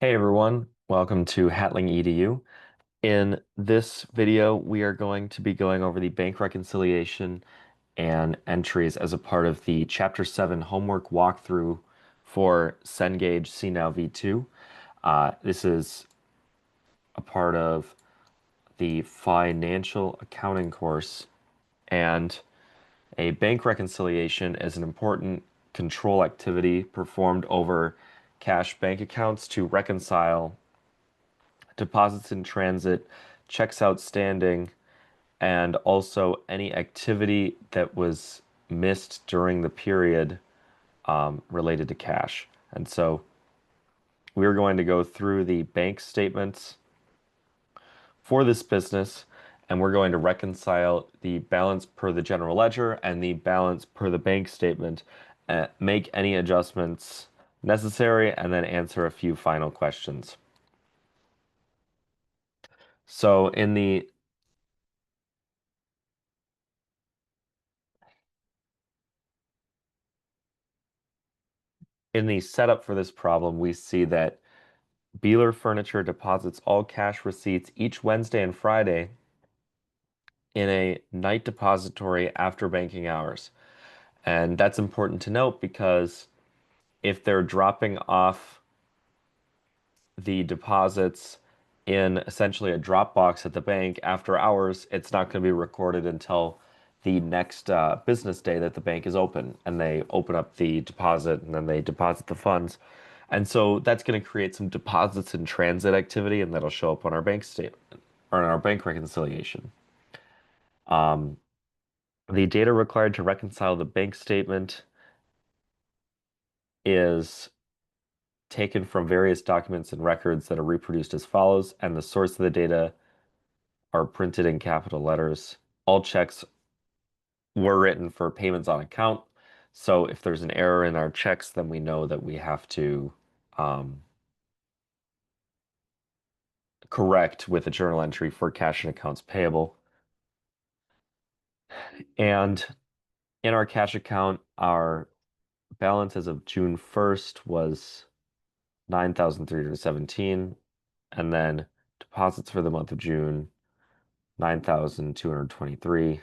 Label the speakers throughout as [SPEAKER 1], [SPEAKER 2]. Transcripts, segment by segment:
[SPEAKER 1] Hey everyone, welcome to Hatling EDU. In this video, we are going to be going over the bank reconciliation and entries as a part of the Chapter 7 homework walkthrough for Cengage CNOW V2. This is a part of the financial accounting course, and a bank reconciliation is an important control activity performed over cash bank accounts to reconcile deposits in transit, checks outstanding, and also any activity that was missed during the period related to cash. And so we're going to go through the bank statements for this business, and we're going to reconcile the balance per the general ledger and the balance per the bank statement, make any adjustments necessary, and then answer a few final questions. So in the setup for this problem, we see that Beeler Furniture deposits all cash receipts each Wednesday and Friday in a night depository after banking hours. And that's important to note because if they're dropping off the deposits in essentially a drop box at the bank after hours, it's not going to be recorded until the next business day that the bank is open, and they open up the deposit and then they deposit the funds. And so that's going to create some deposits in transit activity, and that'll show up on our bank statement or in our bank reconciliation. The data required to reconcile the bank statement is taken from various documents and records that are reproduced as follows, and the source of the data are printed in capital letters. All checks were written for payments on account. So if there's an error in our checks, then we know that we have to correct with a journal entry for cash and accounts payable. And in our cash account, our balance as of June 1st was 9,317, and then deposits for the month of June, 9,223.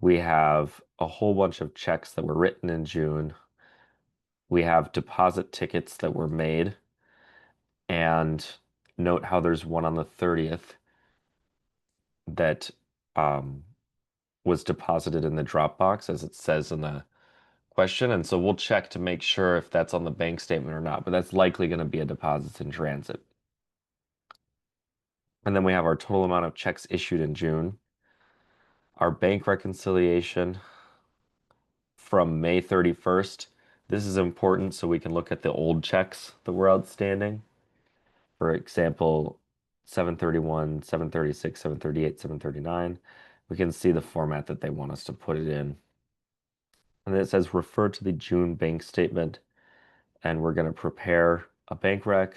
[SPEAKER 1] We have a whole bunch of checks that were written in June. We have deposit tickets that were made, and note how there's one on the 30th that um, was deposited in the Dropbox as it says in the question. And so we'll check to make sure if that's on the bank statement or not, but that's likely going to be a deposit in transit. And then we have our total amount of checks issued in June, our bank reconciliation from May 31st. This is important so we can look at the old checks that were outstanding. For example, 731, 736, 738, 739. We can see the format that they want us to put it in. And then it says refer to the June bank statement, and we're going to prepare a bank rec,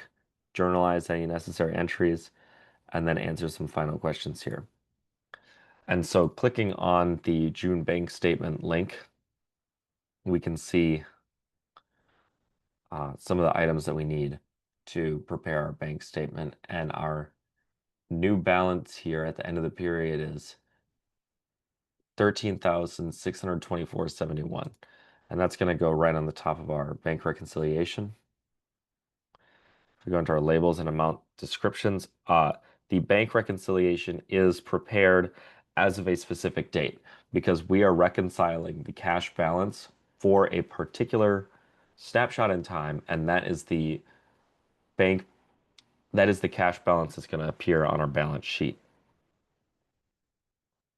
[SPEAKER 1] journalize any necessary entries, and then answer some final questions here. And so clicking on the June bank statement link, we can see some of the items that we need to prepare our bank statement. And our new balance here at the end of the period is 13,624.71. And that's going to go right on the top of our bank reconciliation. If we go into our labels and amount descriptions, the bank reconciliation is prepared as of a specific date because we are reconciling the cash balance for a particular snapshot in time, and that is the bank, that is the cash balance that's going to appear on our balance sheet.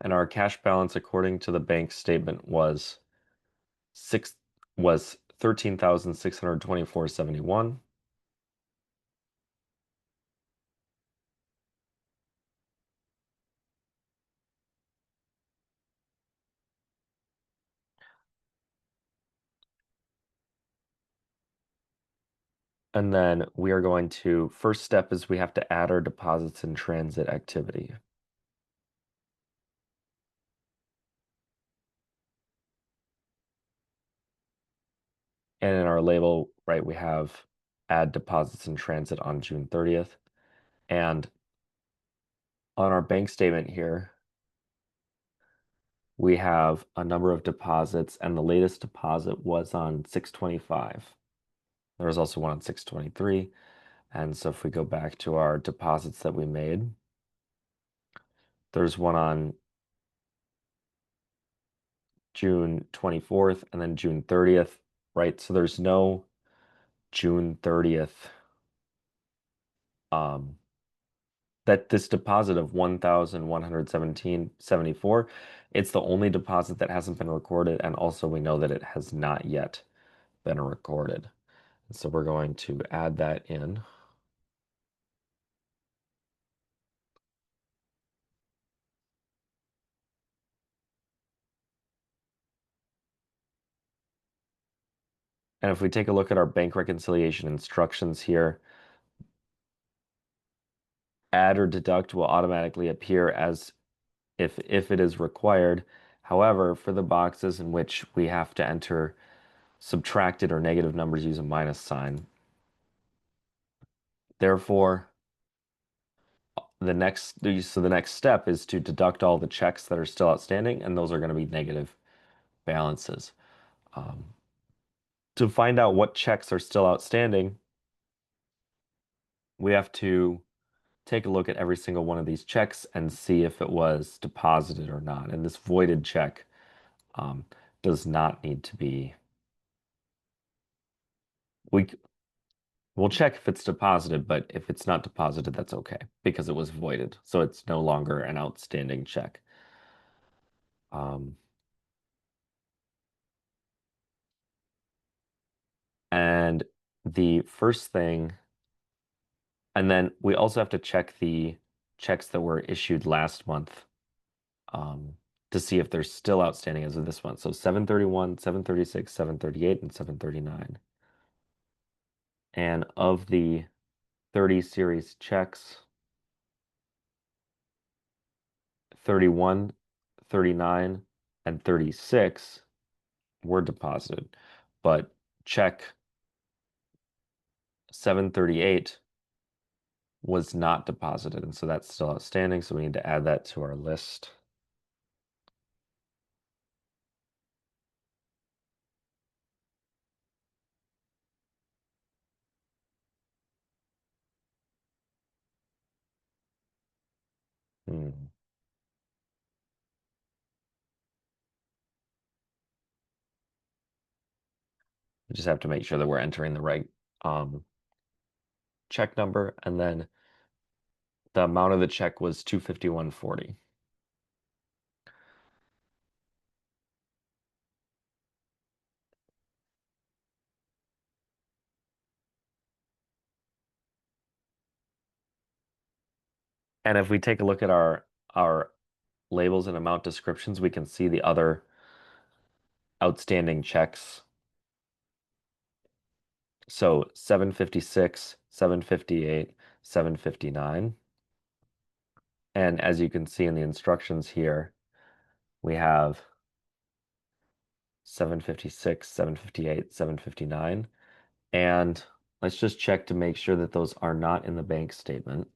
[SPEAKER 1] And our cash balance, according to the bank statement, was 13,624.71. And then we are going to, first step is we have to add our deposits in transit activity. And in our label, right, we have add deposits in transit on June 30th. And on our bank statement here, we have a number of deposits, and the latest deposit was on 6/25. There was also one on 6/23. And so if we go back to our deposits that we made, there's one on June 24th and then June 30th, right? So there's no June 30th that this deposit of 1,117.74, it's the only deposit that hasn't been recorded, and also we know that it has not yet been recorded. So we're going to add that in. And if we take a look at our bank reconciliation instructions here, add or deduct will automatically appear as if it is required. However, for the boxes in which we have to enter subtracted or negative numbers, use a minus sign. Therefore, the next step is to deduct all the checks that are still outstanding, and those are going to be negative balances. To find out what checks are still outstanding, we have to take a look at every single one of these checks and see if it was deposited or not. And this voided check does not need to be. We'll check if it's deposited, but if it's not deposited, that's okay because it was voided. So it's no longer an outstanding check. And the first thing, and then we also have to check the checks that were issued last month to see if they're still outstanding as of this month. So 7/31, 7/36, 7/38, and 7/39. And of the 30 series checks, 31, 39, and 36 were deposited, but check 7/38 was not deposited, and so that's still outstanding, so we need to add that to our list. Hmm. We just have to make sure that we're entering the right check number, and then the amount of the check was 251.40. And if we take a look at our labels and amount descriptions, we can see the other outstanding checks. So 756, 758, 759. And as you can see in the instructions here, we have 756, 758, 759. And let's just check to make sure that those are not in the bank statement.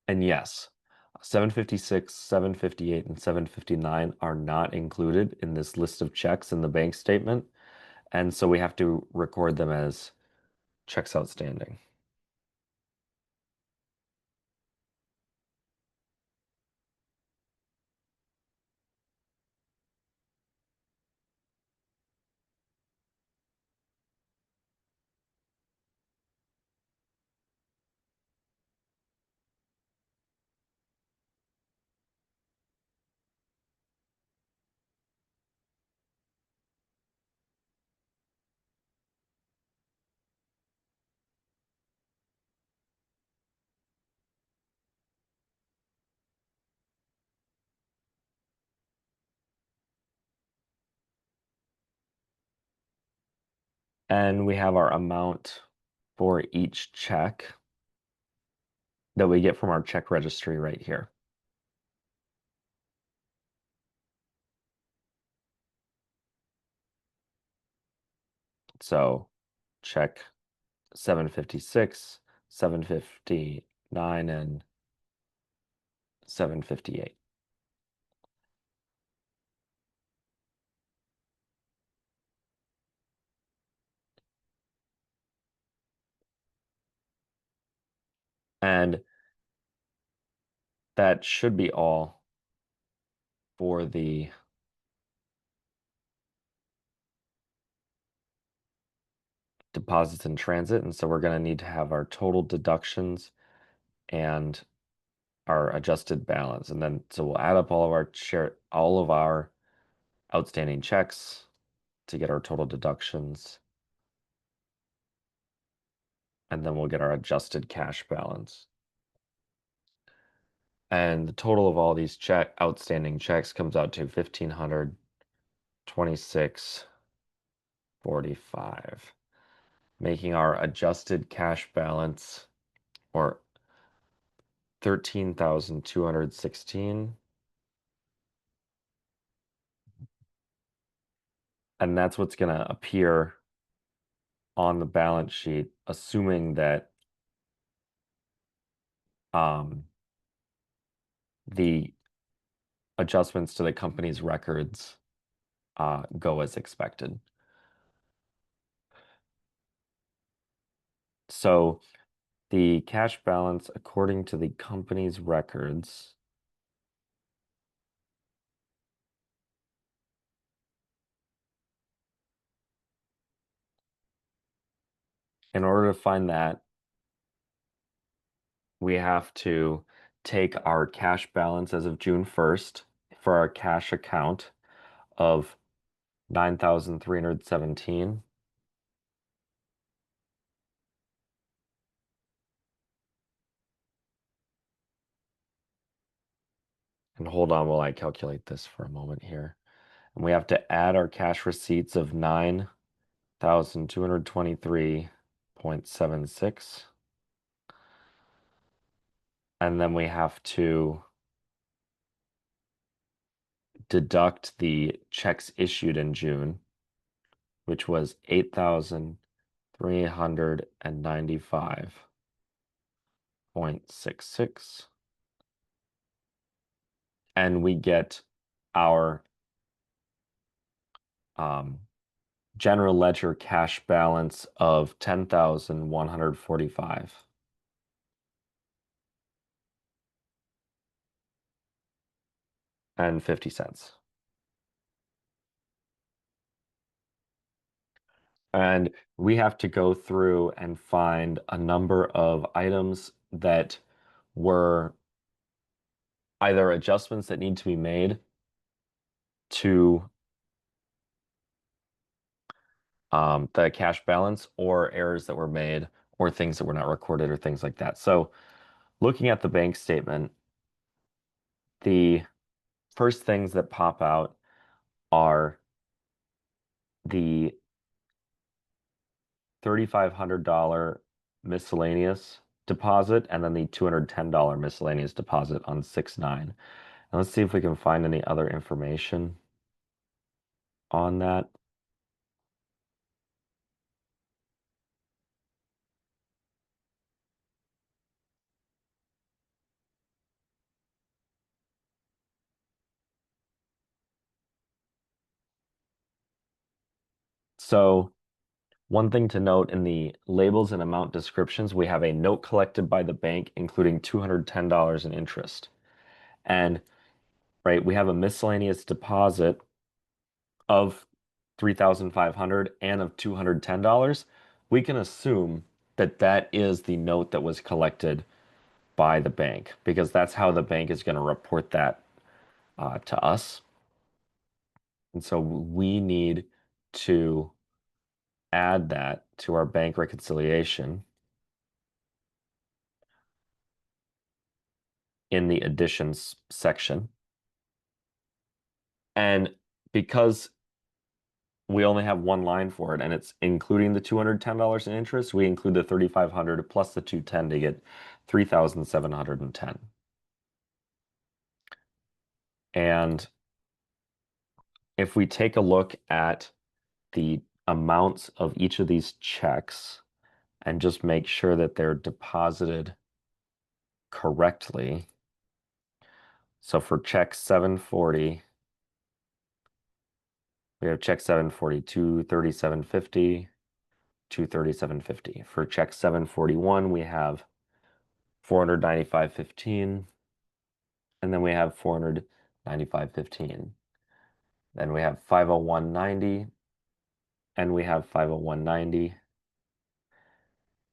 [SPEAKER 1] And yes, 756, 758, and 759 are not included in this list of checks in the bank statement. And so we have to record them as checks outstanding. And we have our amount for each check that we get from our check registry right here. So check 756, 759, and 758. And that should be all for the deposits in transit. And so we're going to need to have our total deductions and our adjusted balance. And then so we'll add up all of our outstanding checks to get our total deductions. And then we'll get our adjusted cash balance. And the total of all these outstanding checks comes out to 1,526.45, making our adjusted cash balance or 13,216. And that's what's going to appear on the balance sheet, assuming that the adjustments to the company's records go as expected. So the cash balance, according to the company's records, in order to find that, we have to take our cash balance as of June 1st for our cash account of 9,317. And hold on while I calculate this for a moment here. And we have to add our cash receipts of 9,223.76. And then we have to deduct the checks issued in June, which was 8,395.66. And we get our general ledger cash balance of 10,145 and 50 cents. And we have to go through and find a number of items that were either adjustments that need to be made to the cash balance or errors that were made or things that were not recorded or things like that. So looking at the bank statement, the first things that pop out are the $3,500 miscellaneous deposit and then the $210 miscellaneous deposit on 6/9. And let's see if we can find any other information on that. So one thing to note in the labels and amount descriptions, we have a note collected by the bank, including $210 in interest. And right, we have a miscellaneous deposit of 3,500 and of $210. We can assume that that is the note that was collected by the bank because that's how the bank is going to report that to us. And so we need to add that to our bank reconciliation in the additions section. And because we only have one line for it and it's including the $210 in interest, we include the 3,500 plus the 210 to get 3,710. And if we take a look at the amounts of each of these checks and just make sure that they're deposited correctly. So for check 740, we have check 740, 237.50, 237.50. For check 741, we have 495.15, and then we have 495.15. Then we have 501.90, and we have 501.90.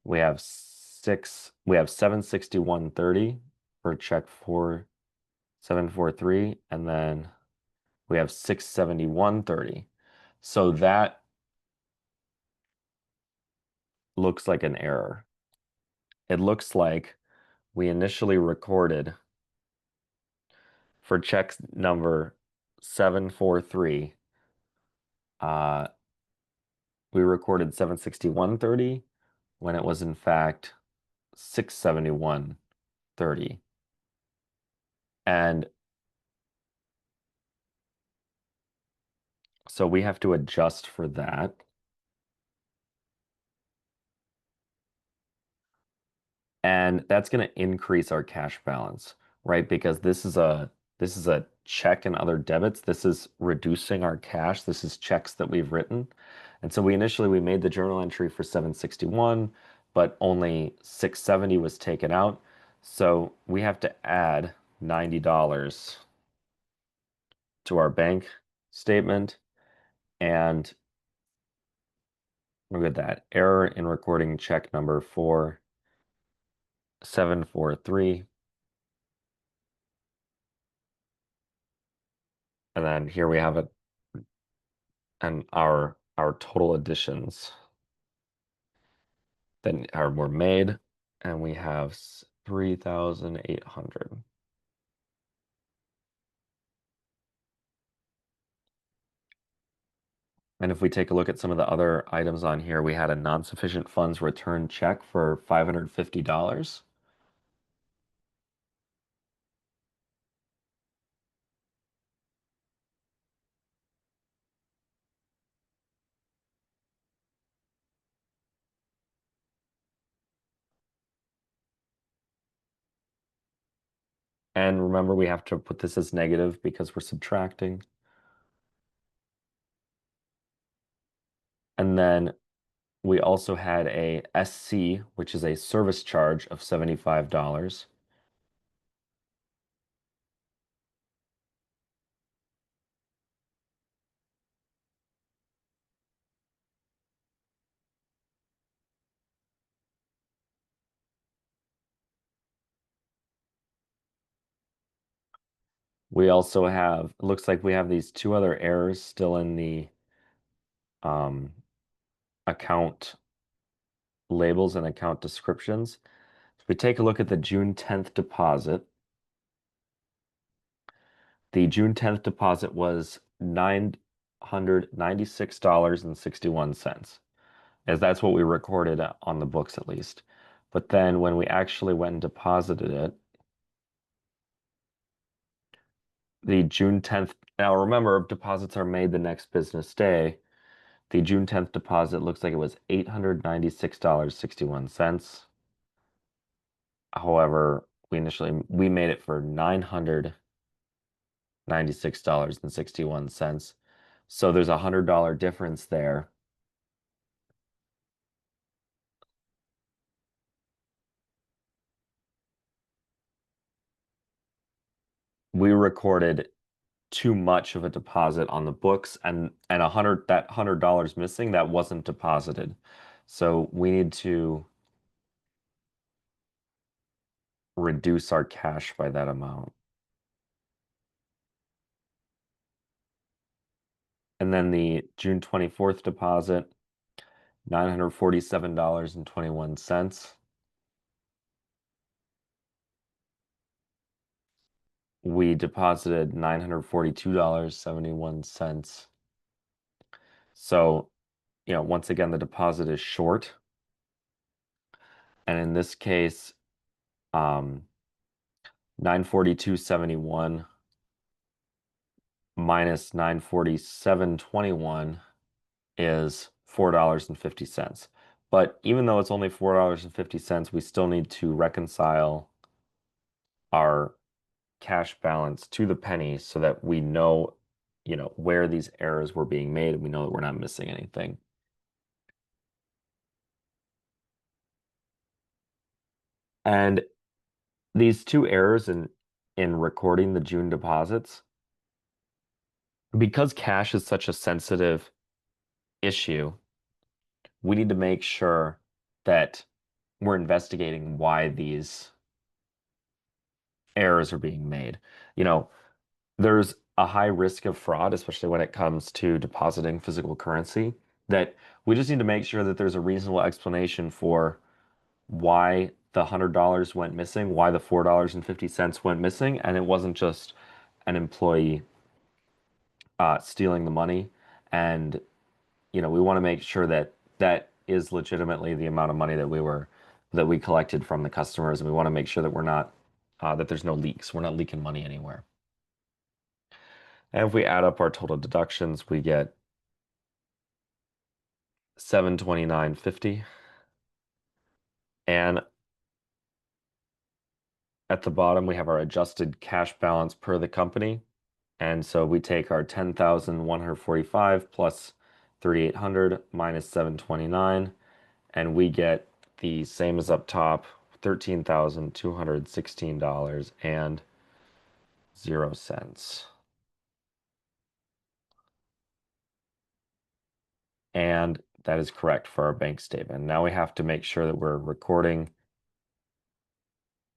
[SPEAKER 1] We have 761.30 for check 4743, and then we have 671.30. So that looks like an error. It looks like we initially recorded for check number 743, we recorded 761.30 when it was in fact 671.30. And so we have to adjust for that. And that's going to increase our cash balance, right? Because this is a check and other debits. This is reducing our cash. This is checks that we've written. And so we made the journal entry for 761, but only 670 was taken out. So we have to add $90 to our bank statement. And look at that. Error in recording check number 4743. And then here we have it, and our total additions then were made, and we have 3,800. And if we take a look at some of the other items on here, we had a non-sufficient funds return check for $550. And remember, we have to put this as negative because we're subtracting. And then we also had a SC, which is a service charge of $75. We also have, it looks like we have these two other errors still in the um, account labels and account descriptions. If we take a look at the June 10th deposit, the June 10th deposit was $996.61, as that's what we recorded on the books at least. But then when we actually went and deposited it, the June 10th, now remember, deposits are made the next business day. The June 10th deposit looks like it was $896.61. However, we made it for $996.61. So there's a $100 difference there. We recorded too much of a deposit on the books, and that $100 missing that wasn't deposited. So we need to reduce our cash by that amount. And then the June 24th deposit, $947.21. We deposited $942.71. So, once again, the deposit is short. And in this case, 942.71 minus 947.21 is $4.50. But even though it's only $4.50, we still need to reconcile our cash balance to the penny so that we know, where these errors were being made and we know that we're not missing anything. And these two errors in recording the June deposits, because cash is such a sensitive issue, we need to make sure that we're investigating why these errors are being made. You know, there's a high risk of fraud, especially when it comes to depositing physical currency, that we just need to make sure that there's a reasonable explanation for why the $100 went missing, why the $4.50 went missing, and it wasn't just an employee stealing the money. And we want to make sure that that is legitimately the amount of money that we collected from the customers, and we want to make sure that we're not that there's no leaks. We're not leaking money anywhere. And if we add up our total deductions, we get $729.50. And at the bottom, we have our adjusted cash balance per the company. And so we take our 10,145 plus 3,800 minus 729, and we get the same as up top, $13,216.00. And that is correct for our bank statement. Now we have to make sure that we're recording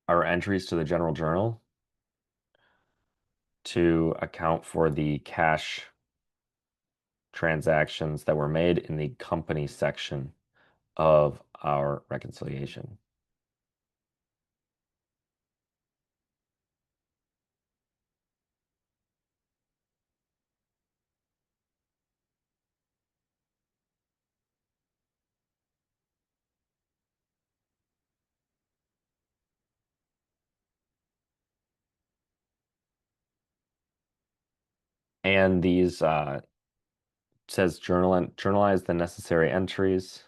[SPEAKER 1] our entries to the general journal to account for the cash transactions that were made in the company section of our reconciliation. And these says journalize the necessary entries.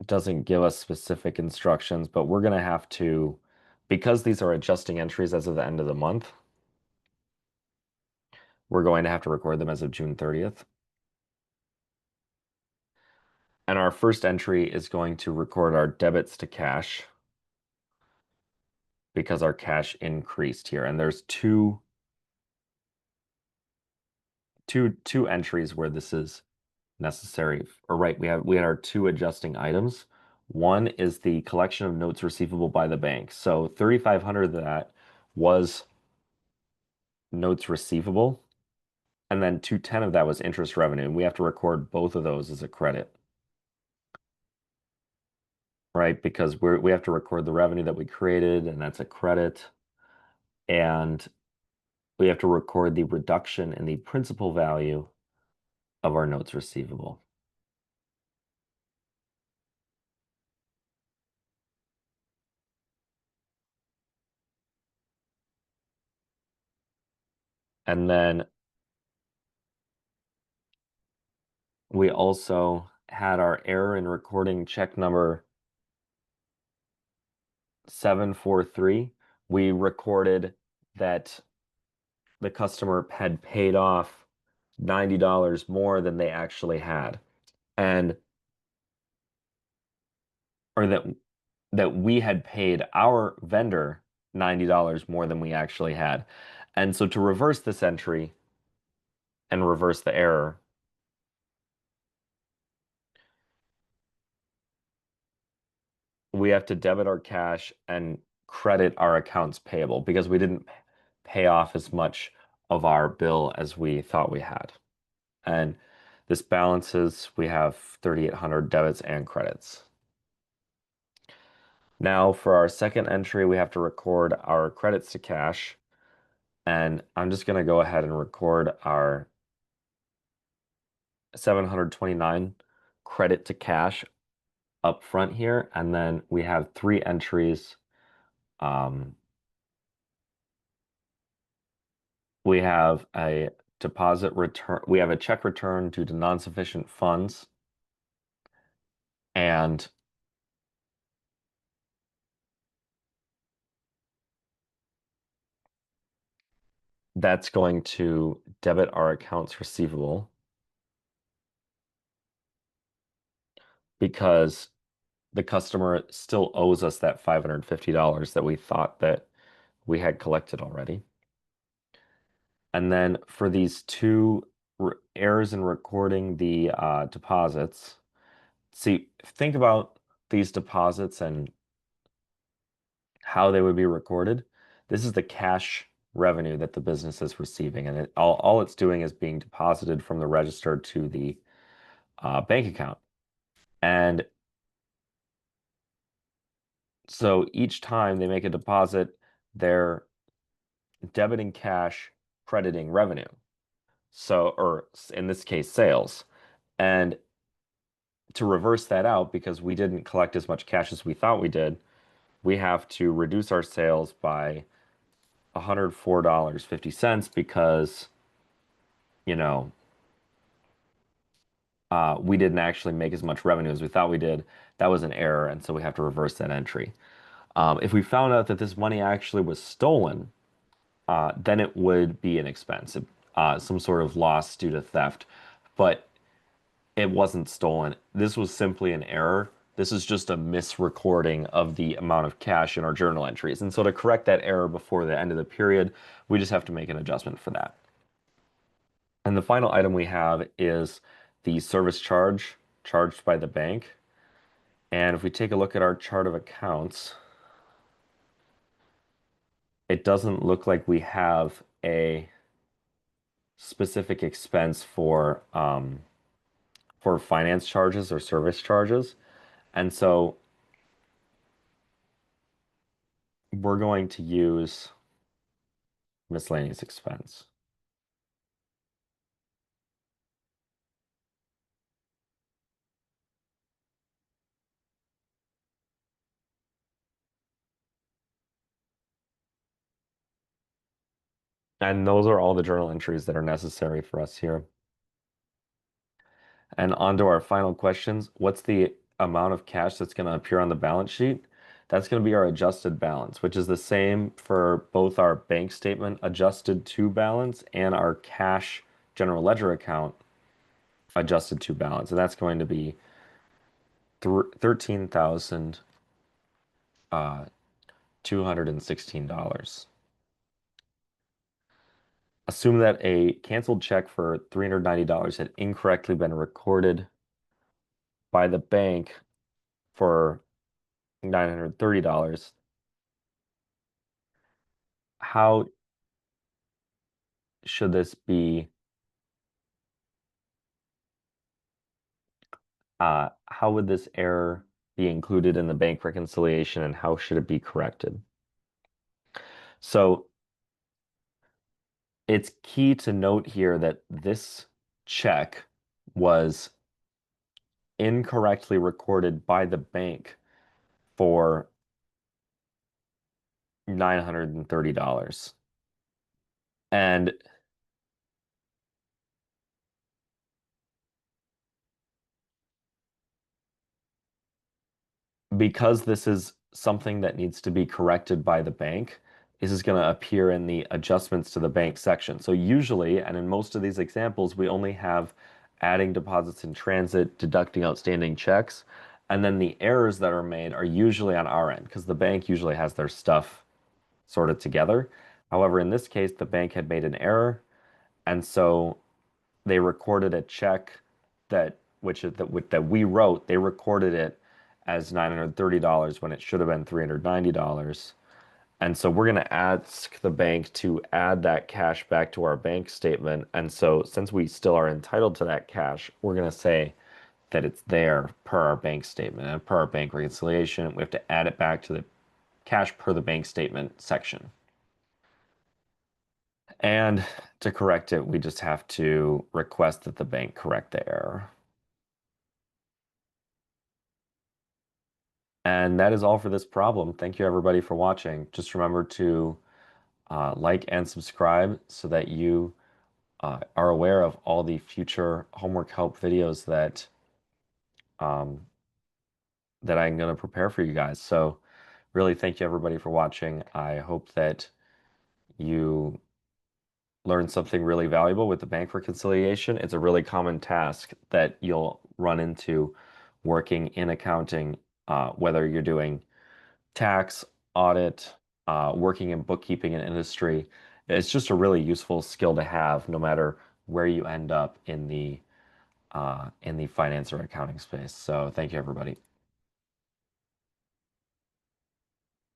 [SPEAKER 1] It doesn't give us specific instructions, but we're going to have to, because these are adjusting entries as of the end of the month, we're going to have to record them as of June 30th. And our first entry is going to record our debits to cash because our cash increased here. And there's two entries where this is necessary. Or right, we had our two adjusting items. One is the collection of notes receivable by the bank. So 3,500 of that was notes receivable, and then 210 of that was interest revenue. And we have to record both of those as a credit, right? Because we have to record the revenue that we created, and that's a credit. And we have to record the reduction in the principal value of our notes receivable. And then we also had our error in recording check number 743. We recorded that the customer had paid off $90 more than they actually had. And or that we had paid our vendor $90 more than we actually had. And so to reverse this entry and reverse the error, we have to debit our cash and credit our accounts payable because we didn't pay off as much of our bill as we thought we had. And this balances, we have 3,800 debits and credits. Now for our second entry, we have to record our credits to cash. And I'm just going to go ahead and record our 729 credit to cash up front here. And then we have three entries. We have a deposit return, we have a check return due to non-sufficient funds, and that's going to debit our accounts receivable because the customer still owes us that $550 that we thought that we had collected already. And then for these two errors in recording the deposits, see, think about these deposits and how they would be recorded. This is the cash revenue that the business is receiving, and all it's doing is being deposited from the register to the bank account. And so each time they make a deposit, they're debiting cash, crediting revenue. So, or in this case, sales. And to reverse that out, because we didn't collect as much cash as we thought we did, we have to reduce our sales by $104.50 because, you know, we didn't actually make as much revenue as we thought we did. That was an error, and so we have to reverse that entry. If we found out that this money actually was stolen, then it would be an expense, some sort of loss due to theft. But it wasn't stolen. This was simply an error. This is just a misrecording of the amount of cash in our journal entries. And so to correct that error before the end of the period, we just have to make an adjustment for that. And the final item we have is the service charge charged by the bank. And if we take a look at our chart of accounts, it doesn't look like we have a specific expense for finance charges or service charges. And so we're going to use miscellaneous expense. And those are all the journal entries that are necessary for us here. And on to our final questions. What's the amount of cash that's going to appear on the balance sheet? That's going to be our adjusted balance, which is the same for both our bank statement adjusted to balance and our cash general ledger account adjusted to balance. And that's going to be $13,216. Assume that a canceled check for $390 had incorrectly been recorded by the bank for $930. How should this be, how would this error be included in the bank reconciliation and how should it be corrected? So it's key to note here that this check was incorrectly recorded by the bank for $930. And because this is something that needs to be corrected by the bank, this is going to appear in the adjustments to the bank section. So usually, and in most of these examples, we only have adding deposits in transit, deducting outstanding checks, and then the errors that are made are usually on our end because the bank usually has their stuff sorted together. However, in this case, the bank had made an error, and so they recorded a check that we wrote. They recorded it as $930 when it should have been $390. And so we're going to ask the bank to add that cash back to our bank statement. And so since we still are entitled to that cash, we're going to say that it's there per our bank statement and per our bank reconciliation. We have to add it back to the cash per the bank statement section. And to correct it, we just have to request that the bank correct the error. And that is all for this problem. Thank you everybody for watching. Just remember to like and subscribe so that you are aware of all the future homework help videos um, that I'm going to prepare for you guys. So really thank you everybody for watching. I hope that you learned something really valuable with the bank reconciliation. It's a really common task that you'll run into working in accounting, whether you're doing tax, audit, working in bookkeeping and industry. It's just a really useful skill to have no matter where you end up in the finance or accounting space. So thank you, everybody.